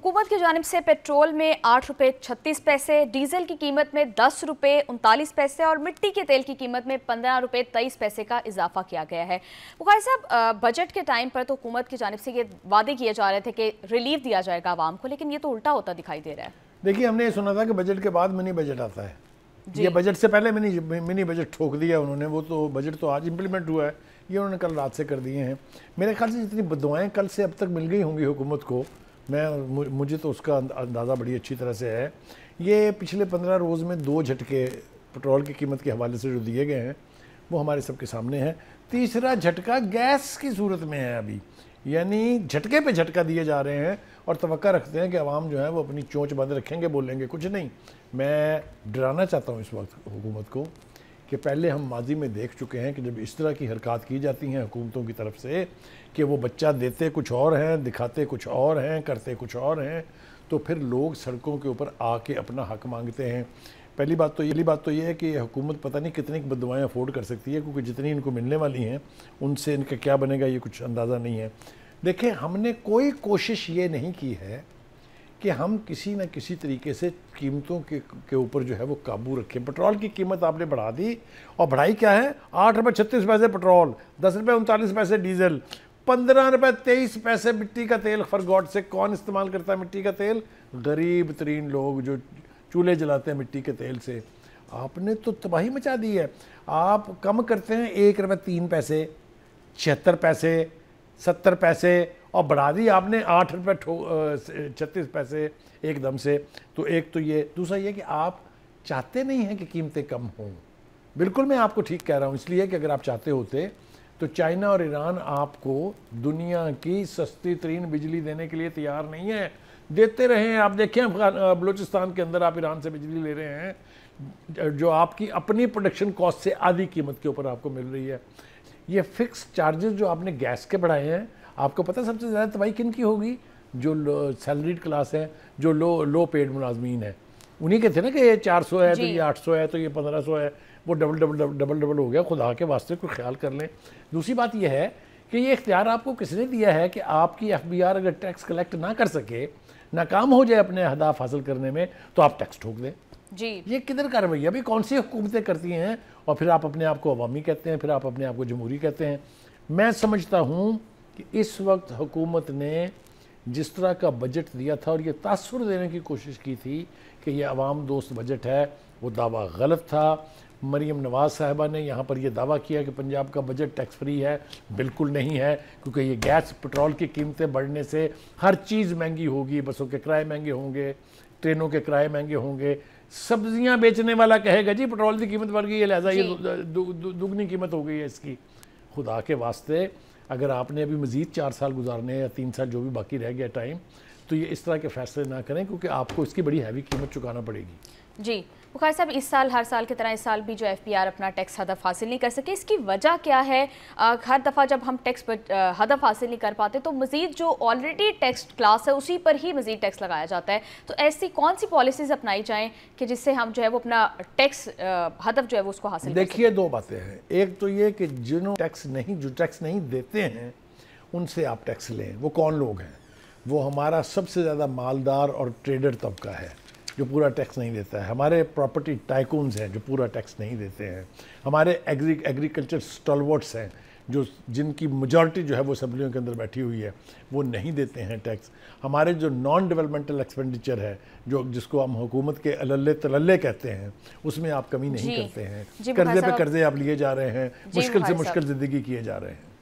हुकूमत की जानिब से पेट्रोल में 8 रुपये 36 पैसे, डीजल की कीमत में 10 रुपये 39 पैसे और मिट्टी के तेल की कीमत में 15 रुपये 23 पैसे का इजाफा किया गया है। बुखारी साहब, बजट के टाइम पर तो हुकूमत की जानिब से ये वादे किए जा रहे थे कि रिलीफ दिया जाएगा आवाम को, लेकिन ये तो उल्टा होता दिखाई दे रहा है। देखिए, हमने ये सुना था कि बजट के बाद मिनी बजट आता है। ये बजट से पहले मिनी बजट ठोक दिया उन्होंने। वो तो बजट तो आज इम्प्लीमेंट हुआ है, ये उन्होंने कल रात से कर दिए हैं। मेरे ख्याल से जितनी बदुआएं कल से अब तक मिल गई होंगी हुकूमत को, मुझे तो उसका अंदाज़ा बड़ी अच्छी तरह से है। ये पिछले 15 रोज़ में 2 झटके पेट्रोल की कीमत के हवाले से जो दिए गए हैं वो हमारे सबके सामने हैं। तीसरा झटका गैस की सूरत में है अभी, यानी झटके पे झटका दिए जा रहे हैं और तवक्का रखते हैं कि अवाम जो है वो अपनी चोंच बंद रखेंगे, बोलेंगे कुछ नहीं। मैं डराना चाहता हूँ इस वक्त हुकूमत को कि पहले हम माजी में देख चुके हैं कि जब इस तरह की हरकत की जाती हैं हुकूमतों की तरफ से कि वो बच्चा देते कुछ और हैं, दिखाते कुछ और हैं, करते कुछ और हैं, तो फिर लोग सड़कों के ऊपर आके अपना हक मांगते हैं। पहली बात तो ये है कि हुकूमत पता नहीं कितनी बददुआएं अफोर्ड कर सकती है, क्योंकि जितनी इनको मिलने वाली हैं उनसे इनका क्या बनेगा ये कुछ अंदाज़ा नहीं है। देखिए, हमने कोई कोशिश ये नहीं की है कि हम किसी न किसी तरीके से कीमतों के ऊपर जो है वो काबू रखें। पेट्रोल की कीमत आपने बढ़ा दी, और बढ़ाई क्या है? 8 रुपये 36 पैसे पेट्रोल, 10 रुपये 39 पैसे डीजल, 15 रुपये 23 पैसे मिट्टी का तेल। फॉर गॉड से कौन इस्तेमाल करता है मिट्टी का तेल? गरीब तरीन लोग जो चूल्हे जलाते हैं मिट्टी के तेल से। आपने तो तबाही मचा दी है। आप कम करते हैं 1 रुपये 3 पैसे, 76 पैसे, 70 पैसे, और बढ़ा दी आपने 8 रुपये 36 पैसे एकदम से। तो एक तो ये, दूसरा ये कि आप चाहते नहीं हैं कि कीमतें कम हों। बिल्कुल मैं आपको ठीक कह रहा हूँ, इसलिए कि अगर आप चाहते होते तो चाइना और ईरान आपको दुनिया की सस्ती तरीन बिजली देने के लिए तैयार नहीं है। देते रहे हैं। आप देखें बलूचिस्तान के अंदर आप ईरान से बिजली ले रहे हैं जो आपकी अपनी प्रोडक्शन कॉस्ट से आधी कीमत के ऊपर आपको मिल रही है। ये फिक्स चार्जेस जो आपने गैस के बढ़ाए हैं, आपको पता है सबसे ज़्यादा तबाही किन की होगी? जो सैलरीड क्लास है, जो लो पेड मुलाजमीन है, उन्हीं के थे ना कि ये 400 है तो ये 800 है तो ये 1500 है। वो डबल हो गया। खुदा के वास्ते कोई ख्याल कर लें। दूसरी बात यह है कि ये इख्तियार आपको किसने दिया है कि आपकी FBI अगर टैक्स कलेक्ट ना कर सके, नाकाम हो जाए अपने अहदाफ हासिल करने में, तो आप टैक्स ठोक दें जी। ये किधर का रवैया? अभी कौन सी हुकूमतें करती हैं? और फिर आप अपने आप को अवामी कहते हैं, फिर आप अपने आप को जमहूरी कहते हैं। मैं समझता हूँ कि इस वक्त हुकूमत ने जिस तरह का बजट दिया था और ये तासुर देने की कोशिश की थी कि ये अवाम दोस्त बजट है, वो दावा गलत था। मरीम नवाज़ साहिबा ने यहाँ पर यह दावा किया कि पंजाब का बजट टैक्स फ्री है। बिल्कुल नहीं है, क्योंकि ये गैस पेट्रोल की कीमतें बढ़ने से हर चीज़ महंगी होगी। बसों के किराए महंगे होंगे, ट्रेनों के किराए महंगे होंगे। सब्जियां बेचने वाला कहेगा जी पेट्रोल की कीमत बढ़ गई है, लिहाजा ये दुगनी कीमत हो गई है इसकी। खुदा के वास्ते, अगर आपने अभी मज़ीद 4 साल गुजारने या 3 साल जो भी बाकी रह गया टाइम, तो ये इस तरह के फैसले ना करें, क्योंकि आपको इसकी बड़ी हैवी कीमत चुकाना पड़ेगी। जी बुखारी साहब, इस साल हर साल की तरह इस साल भी जो FPR अपना टैक्स हदफ हासिल नहीं कर सके, इसकी वजह क्या है? हर दफ़ा जब हम टैक्स हदफ हासिल नहीं कर पाते तो मज़ीद जो ऑलरेडी टैक्स क्लास है उसी पर ही मज़ीद टैक्स लगाया जाता है। तो ऐसी कौन सी पॉलिसीज़ अपनाई जाएँ कि जिससे हम जो है वो अपना टैक्स हदफ जो है वो उसको हासिल? देखिए, 2 बातें हैं। एक तो ये कि जो टैक्स नहीं देते हैं उनसे आप टैक्स लें। वो कौन लोग हैं? वो हमारा सबसे ज़्यादा मालदार और ट्रेडर तबका है जो पूरा टैक्स नहीं देता है। हमारे प्रॉपर्टी टाइकून्स हैं जो पूरा टैक्स नहीं देते हैं। हमारे एग्रीकल्चर स्टॉलवर्ट्स हैं जिनकी मेजॉरिटी जो है वो असम्बलियों के अंदर बैठी हुई है, वो नहीं देते हैं टैक्स। हमारे जो नॉन डेवलपमेंटल एक्सपेंडिचर है, जिसको हम हुकूमत के अल्ले तलल्ले कहते हैं, उसमें आप कमी नहीं करते हैं। कर्जे पे कर्जे आप लिए जा रहे हैं, मुश्किल से मुश्किल ज़िंदगी किए जा रहे हैं।